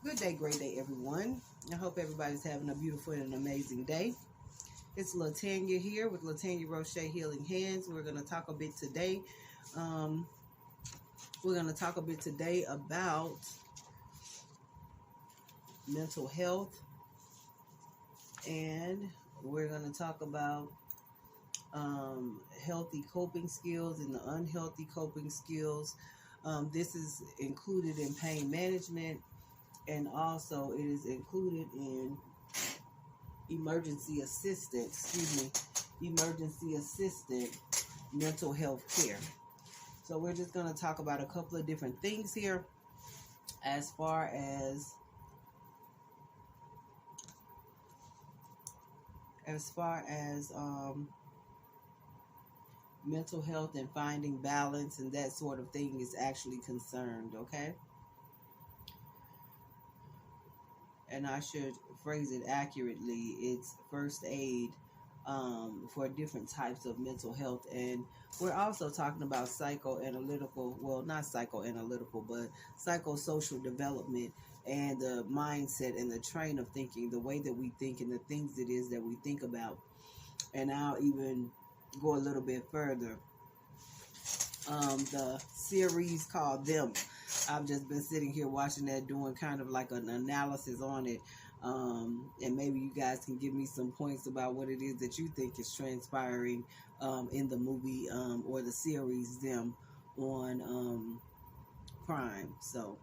Good day, great day, everyone. I hope everybody's having a beautiful and an amazing day. It's Latanya here with Latanya Roche Healing Hands. We're going to talk a bit today. Um, we're going to talk a bit today about mental health, and we're going to talk about healthy coping skills and the unhealthy coping skills. This is included in pain management, and also it is included in emergency assistant mental health care. So we're just going to talk about a couple of different things here as far as mental health and finding balance and that sort of thing is actually concerned. Okay, and I should phrase it accurately. It's first aid for different types of mental health. And we're also talking about psychoanalytical, well, not psychoanalytical, but psychosocial development and the mindset and the train of thinking, the way that we think and the things it is that we think about. And I'll even go a little bit further. The series called Them. I've just been sitting here watching that, doing kind of like an analysis on it. And maybe you guys can give me some points about what it is that you think is transpiring in the movie or the series Them on Prime. So,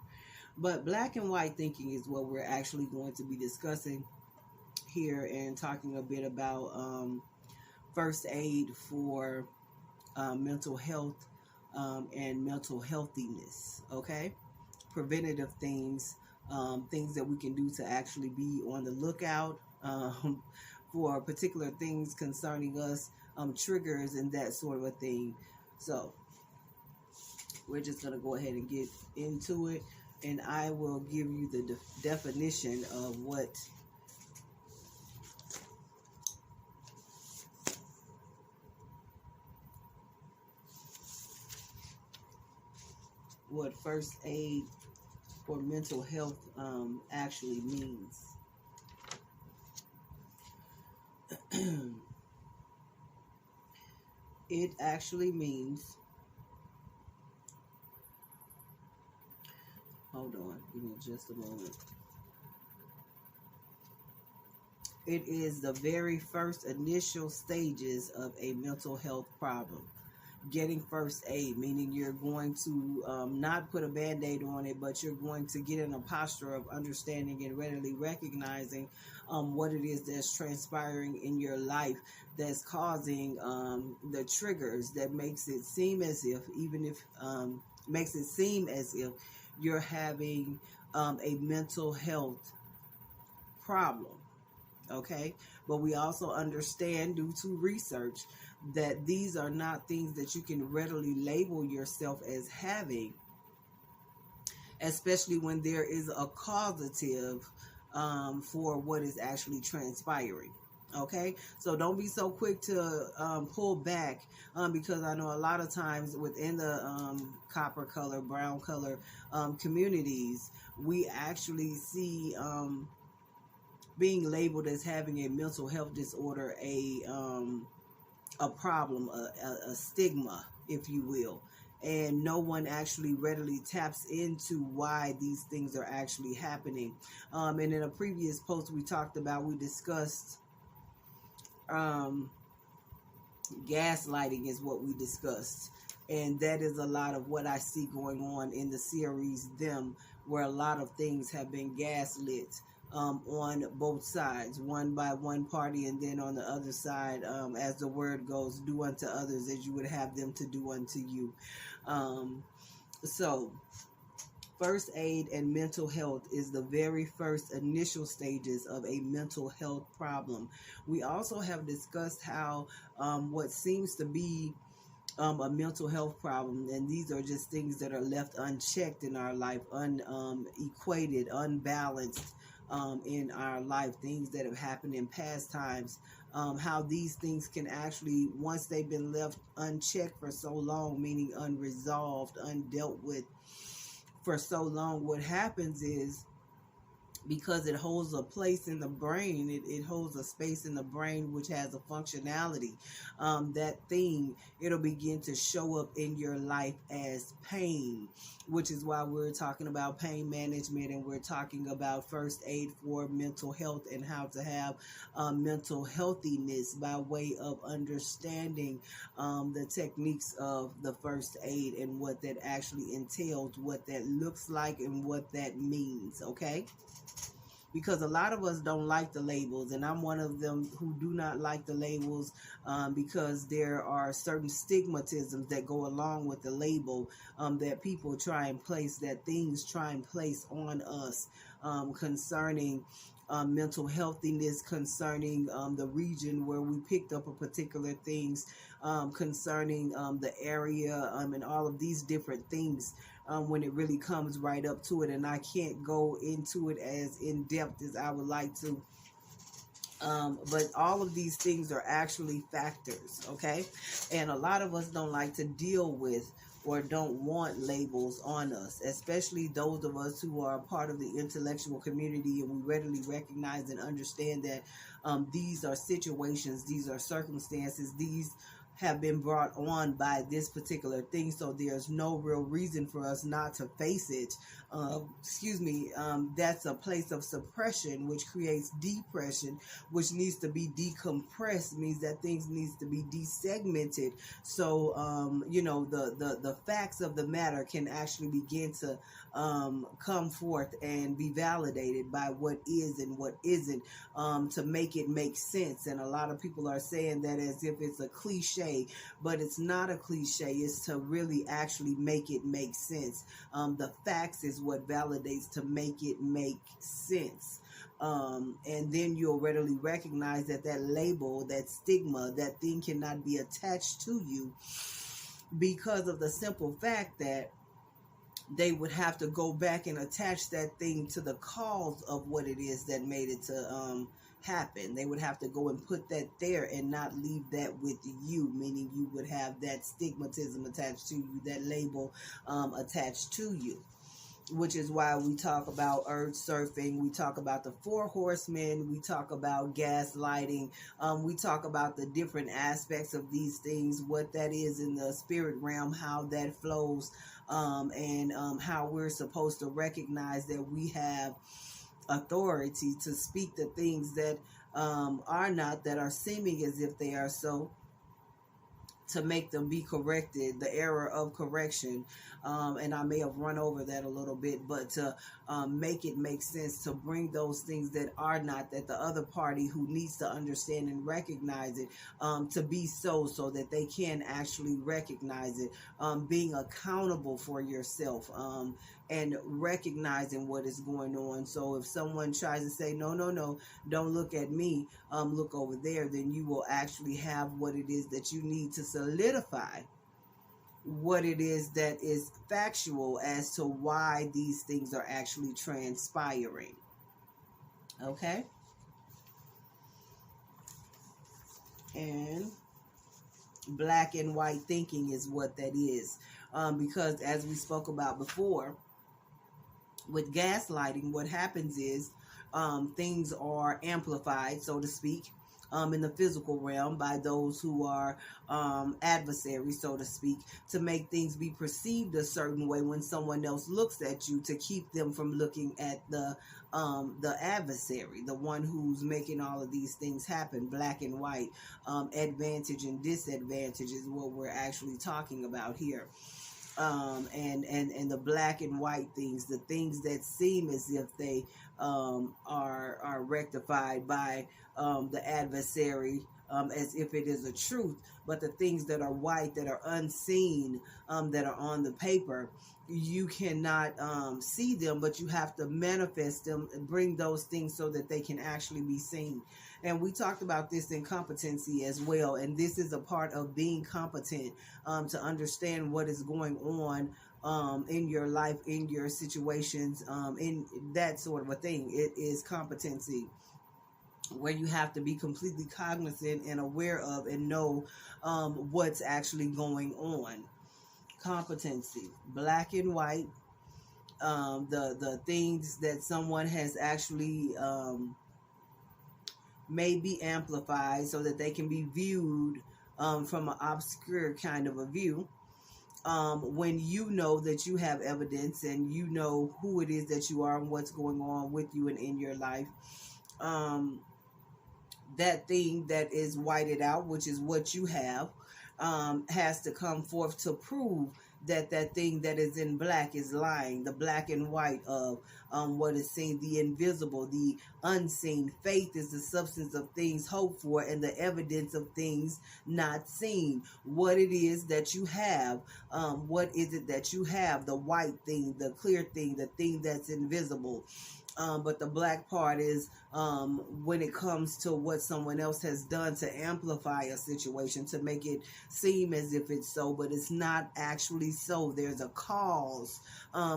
but black and white thinking is what we're actually going to be discussing here and talking a bit about first aid for mental health and mental healthiness. Okay, preventative things. Things that we can do to actually be on the lookout for particular things concerning us, triggers and that sort of a thing. So we're just going to go ahead and get into it, and I will give you the definition of what first aid for mental health actually means. It actually means, hold on, give me just a moment. It is the very first initial stages of a mental health problem. Getting first aid, meaning you're going to not put a band-aid on it, but you're going to get in a posture of understanding and readily recognizing what it is that's transpiring in your life that's causing the triggers that makes it seem as if, you're having a mental health problem. Okay, but we also understand, due to research, that these are not things that you can readily label yourself as having, especially when there is a causative for what is actually transpiring. Okay, so don't be so quick to pull back, because I know a lot of times within the copper color, brown color communities, we actually see being labeled as having a mental health disorder a problem, a stigma, if you will, and no one actually readily taps into why these things are actually happening. And in a previous post we discussed gaslighting is what we discussed, and that is a lot of what I see going on in the series Them, where a lot of things have been gaslit on both sides, one by one party, and then on the other side, as the word goes, do unto others as you would have them to do unto you. So first aid and mental health is the very first initial stages of a mental health problem. We also have discussed how what seems to be a mental health problem, and these are just things that are left unchecked in our life, unequated, unbalanced in our life, things that have happened in past times, how these things can actually, once they've been left unchecked for so long, meaning unresolved, undealt with for so long, what happens is because it holds a place in the brain. It holds a space in the brain which has a functionality. That thing, it'll begin to show up in your life as pain, which is why we're talking about pain management, and we're talking about first aid for mental health and how to have mental healthiness by way of understanding the techniques of the first aid and what that actually entails, what that looks like, and what that means. Okay, because a lot of us don't like the labels, and I'm one of them who do not like the labels, because there are certain stigmatisms that go along with the label, that people try and place, that things try and place on us, concerning mental healthiness, concerning the region where we picked up a particular things, concerning the area, and all of these different things, when it really comes right up to it. And I can't go into it as in depth as I would like to. But all of these things are actually factors, okay? And a lot of us don't like to deal with or don't want labels on us, especially those of us who are a part of the intellectual community, and we readily recognize and understand that these are situations, these are circumstances, these have been brought on by this particular thing, so there's no real reason for us not to face it. That's a place of suppression, which creates depression, which needs to be decompressed, means that things needs to be desegmented, so the facts of the matter can actually begin to come forth and be validated by what is and what isn't, to make it make sense. And a lot of people are saying that as if it's a cliche, but it's not a cliche. It's to really actually make it make sense. The facts is what validates to make it make sense. And then you'll readily recognize that that label, that stigma, that thing cannot be attached to you, because of the simple fact that they would have to go back and attach that thing to the cause of what it is that made it to happen. They would have to go and put that there and not leave that with you, meaning you would have that stigmatism attached to you, that label attached to you. Which is why we talk about earth surfing, we talk about the four horsemen, we talk about gaslighting, we talk about the different aspects of these things, what that is in the spirit realm, how that flows, and how we're supposed to recognize that we have authority to speak the things that are not, that are seeming as if they are so, to make them be corrected, the error of correction. And I may have run over that a little bit, but to make it make sense, to bring those things that are not, that the other party who needs to understand and recognize it, to be so that they can actually recognize it, being accountable for yourself, and recognizing what is going on. So if someone tries to say, no, don't look at me, look over there, then you will actually have what it is that you need to solidify what it is that is factual as to why these things are actually transpiring. Okay? And black and white thinking is what that is. Because as we spoke about before, with gaslighting, what happens is things are amplified, so to speak, in the physical realm by those who are adversaries, so to speak, to make things be perceived a certain way when someone else looks at you, to keep them from looking at the adversary, the one who's making all of these things happen. Black and white, advantage and disadvantage is what we're actually talking about here. And the black and white things, the things that seem as if they are rectified by the adversary, as if it is a truth, but the things that are white, that are unseen, that are on the paper, you cannot see them, but you have to manifest them and bring those things so that they can actually be seen. And we talked about this in competency as well, and this is a part of being competent, to understand what is going on in your life, in your situations, in that sort of a thing. It is competency, where you have to be completely cognizant and aware of and know what's actually going on. Competency, black and white, the things that someone has actually may be amplified so that they can be viewed from an obscure kind of a view. When you know that you have evidence and you know who it is that you are and what's going on with you and in your life, that thing that is whited out, which is what you have, has to come forth to prove that that thing that is in black is lying. The black and white of what is seen, the invisible, the unseen. Faith is the substance of things hoped for and the evidence of things not seen. What it is that you have, what is it that you have? The white thing, the clear thing, the thing that's invisible. But the black part is when it comes to what someone else has done to amplify a situation, to make it seem as if it's so, but it's not actually so. There's a cause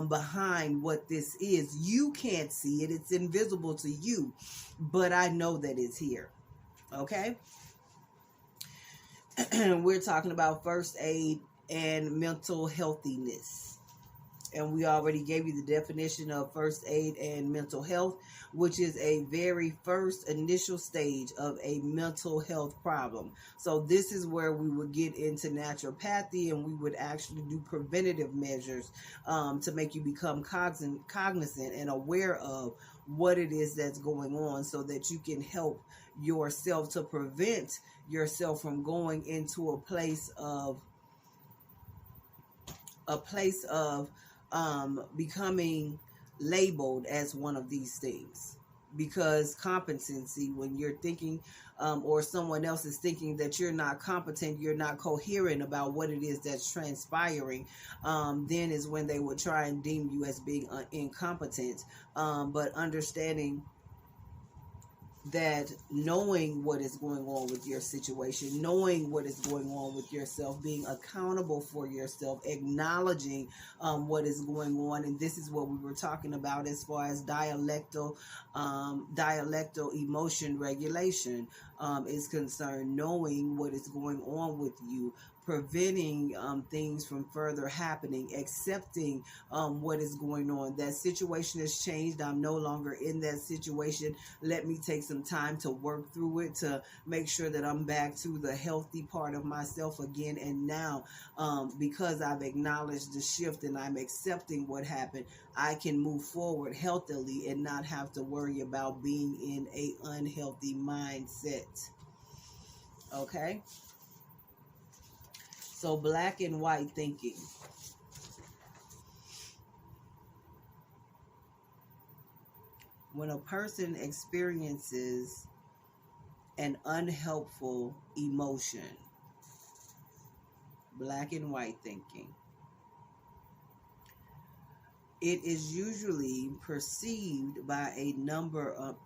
behind what this is. You can't see it. It's invisible to you, but I know that it's here. Okay? We're talking about first aid and mental healthiness. And we already gave you the definition of first aid and mental health, which is a very first initial stage of a mental health problem. So this is where we would get into naturopathy, and we would actually do preventative measures to make you become cognizant and aware of what it is that's going on, so that you can help yourself to prevent yourself from going into a place of becoming labeled as one of these things. Because competency, when you're thinking or someone else is thinking that you're not competent, you're not coherent about what it is that's transpiring, then is when they would try and deem you as being incompetent. But understanding that knowing what is going on with your situation, knowing what is going on with yourself, being accountable for yourself, acknowledging what is going on. And this is what we were talking about as far as dialectal emotion regulation is concerned, knowing what is going on with you, preventing things from further happening, accepting what is going on. That situation has changed. I'm no longer in that situation. Let me take some time to work through it, to make sure that I'm back to the healthy part of myself again. And now, because I've acknowledged the shift and I'm accepting what happened, I can move forward healthily and not have to worry about being in a unhealthy mindset. Okay? So black and white thinking. When a person experiences an unhelpful emotion, black and white thinking, it is usually preceded by a number of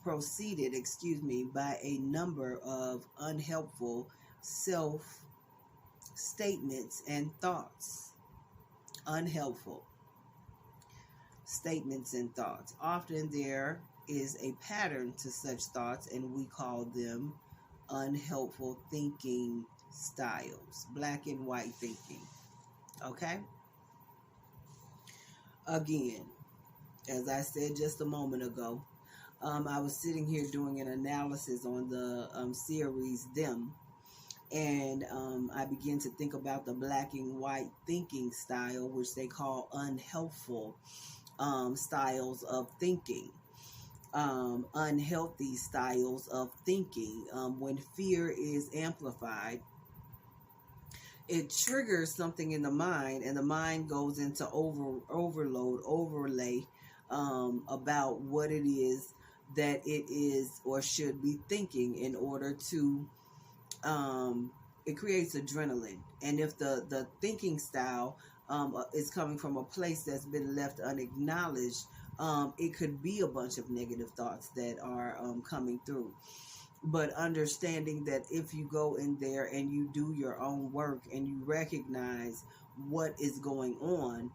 unhelpful self-statements and thoughts. Unhelpful statements and thoughts. Often there is a pattern to such thoughts, and we call them unhelpful thinking styles. Black and white thinking. Okay? Again, as I said just a moment ago, I was sitting here doing an analysis on the series Them, and I began to think about the black and white thinking style, which they call unhelpful styles of thinking, unhealthy styles of thinking. When fear is amplified, it triggers something in the mind, and the mind goes into overlay about what it is that it is or should be thinking in order to, it creates adrenaline. And if the thinking style is coming from a place that's been left unacknowledged, it could be a bunch of negative thoughts that are coming through. But understanding that if you go in there and you do your own work and you recognize what is going on,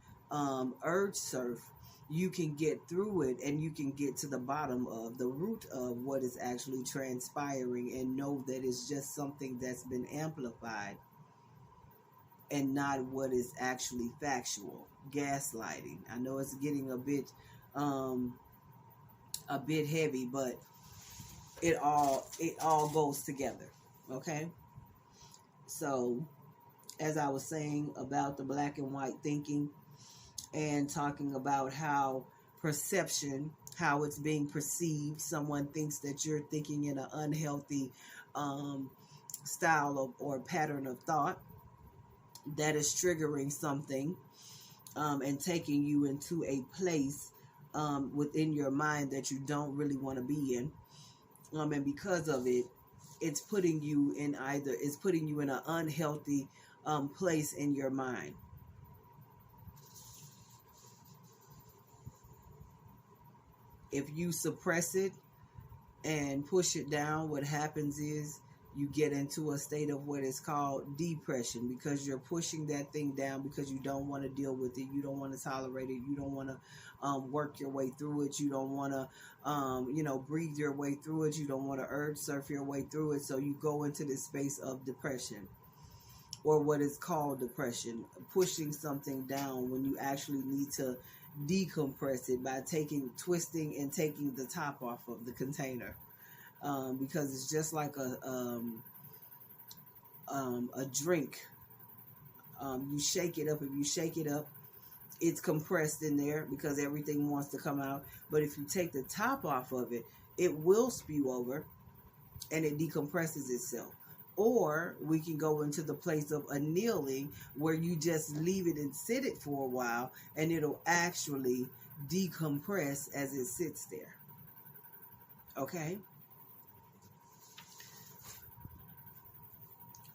urge surf, you can get through it and you can get to the bottom of the root of what is actually transpiring, and know that it's just something that's been amplified. and not what is actually factual. Gaslighting. I know it's getting a bit heavy, but it all goes together. Okay? So, as I was saying about the black and white thinking, and talking about how perception, how it's being perceived, someone thinks that you're thinking in an unhealthy style of, or pattern of thought that is triggering something, and taking you into a place within your mind that you don't really want to be in, and because of it, it's putting you in an unhealthy place in your mind. If you suppress it and push it down, what happens is you get into a state of what is called depression, because you're pushing that thing down because you don't want to deal with it. You don't want to tolerate it. You don't want to work your way through it. You don't want to, breathe your way through it. You don't want to urge surf your way through it. So you go into this space of depression, or what is called depression, pushing something down when you actually need to decompress it by twisting and taking the top off of the container, because it's just like a drink. You shake it up. If you shake it up, it's compressed in there because everything wants to come out. But if you take the top off of it, it will spew over and it decompresses itself. Or we can go into the place of annealing, where you just leave it and sit it for a while, and it'll actually decompress as it sits there. Okay?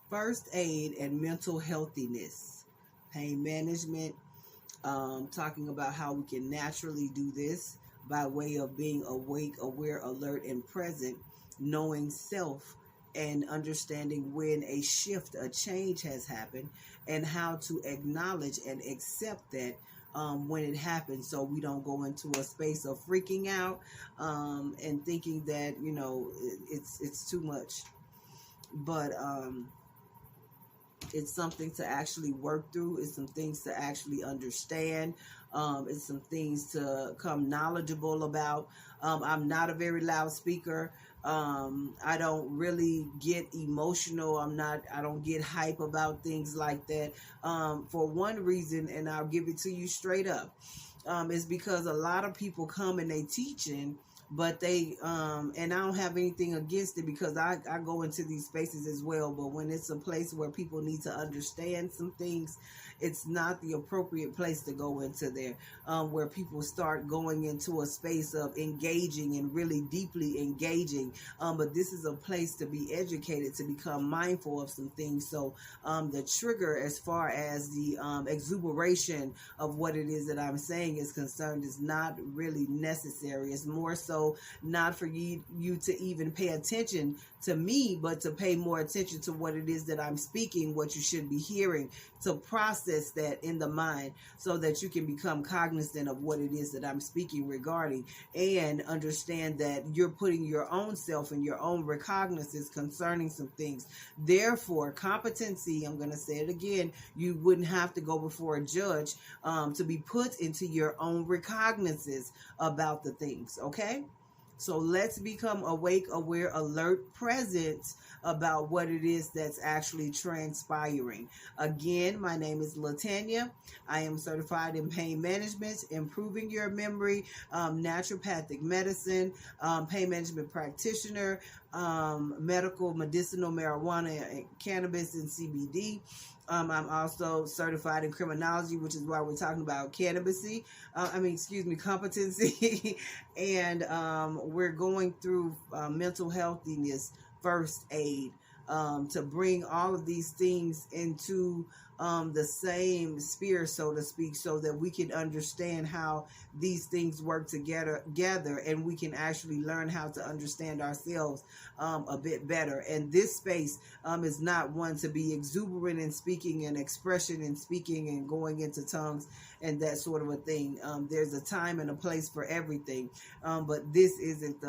First aid and mental healthiness. Pain management. Talking about how we can naturally do this by way of being awake, aware, alert, and present, knowing self, and understanding when a shift, a change has happened, and how to acknowledge and accept that when it happens, so we don't go into a space of freaking out and thinking that it's too much. But it's something to actually work through. It's some things to actually understand. It's some things to come knowledgeable about. I'm not a very loud speaker. I don't really get emotional. I don't get hype about things like that. For one reason, and I'll give it to you straight up, is because a lot of people come and they teaching, but they, and I don't have anything against it, because I go into these spaces as well. But when it's a place where people need to understand some things, it's not the appropriate place to go into there, where people start going into a space of engaging and really deeply engaging. But this is a place to be educated, to become mindful of some things. So the trigger, as far as the exuberation of what it is that I'm saying is concerned, is not really necessary. It's more so not for you to even pay attention to me, but to pay more attention to what it is that I'm speaking, what you should be hearing, to process that in the mind, so that you can become cognizant of what it is that I'm speaking regarding, and understand that you're putting your own self and your own recognizance concerning some things. Therefore, competency, I'm going to say it again, you wouldn't have to go before a judge to be put into your own recognizance about the things, okay? So let's become awake, aware, alert, present about what it is that's actually transpiring. Again, my name is LaTanya. I am certified in pain management, improving your memory, naturopathic medicine, pain management practitioner, medicinal marijuana, cannabis, and CBD. I'm also certified in criminology, which is why we're talking about competency. And we're going through mental healthiness, first aid, to bring all of these things into the same sphere, so to speak, so that we can understand how these things work together, and we can actually learn how to understand ourselves a bit better. And this space is not one to be exuberant in speaking and expression and speaking and going into tongues and that sort of a thing. There's a time and a place for everything, but this isn't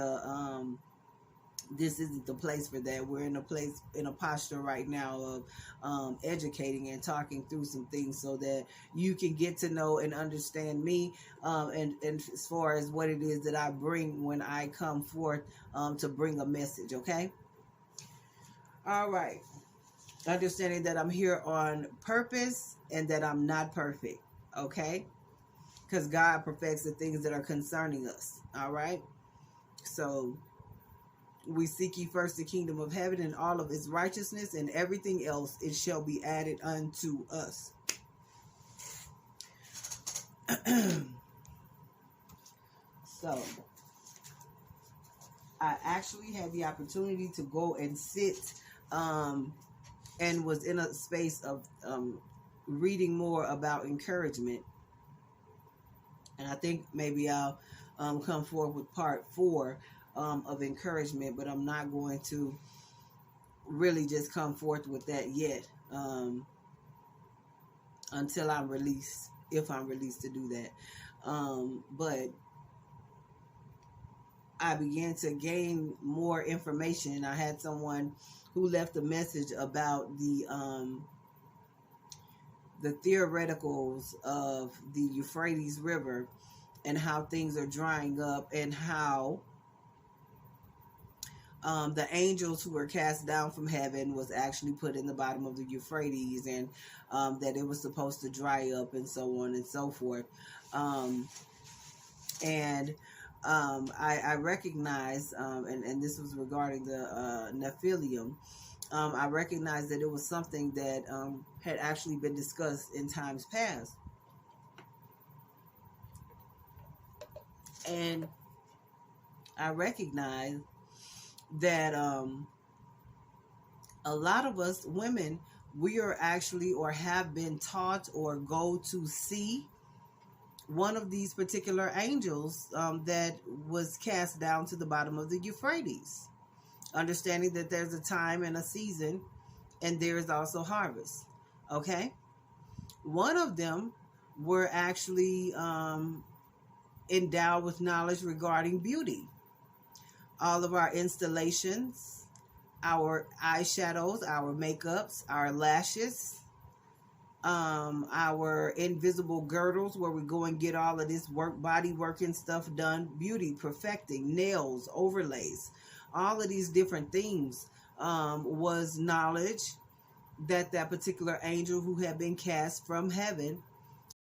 this isn't the place for that. We're in a posture right now of educating and talking through some things so that you can get to know and understand me, and as far as what it is that I bring when I come forth to bring a message. Okay. All right. Understanding that I'm here on purpose and that I'm not perfect. Okay. Because God perfects the things that are concerning us. All right. So we seek ye first the kingdom of heaven and all of its righteousness, and everything else it shall be added unto us. So I actually had the opportunity to go and sit and was in a space of reading more about encouragement. And I think maybe I'll come forward with part 4 of encouragement, but I'm not going to really just come forth with that yet until I'm released, if I'm released to do that. But I began to gain more information. I had someone who left a message about the theoreticals of the Euphrates River and how things are drying up, and how the angels who were cast down from heaven was actually put in the bottom of the Euphrates, and that it was supposed to dry up, and so on and so forth. I recognize, and this was regarding the Nephilim, I recognized that it was something that had actually been discussed in times past. And I recognize that a lot of us women, we are actually or have been taught or go to see one of these particular angels that was cast down to the bottom of the Euphrates, understanding that there's a time and a season, and there is also harvest. Okay, one of them were actually endowed with knowledge regarding beauty. All of our installations, our eyeshadows, our makeups, our lashes, our invisible girdles, where we go and get all of this body work and stuff done, beauty, perfecting, nails, overlays, all of these different things was knowledge that particular angel who had been cast from heaven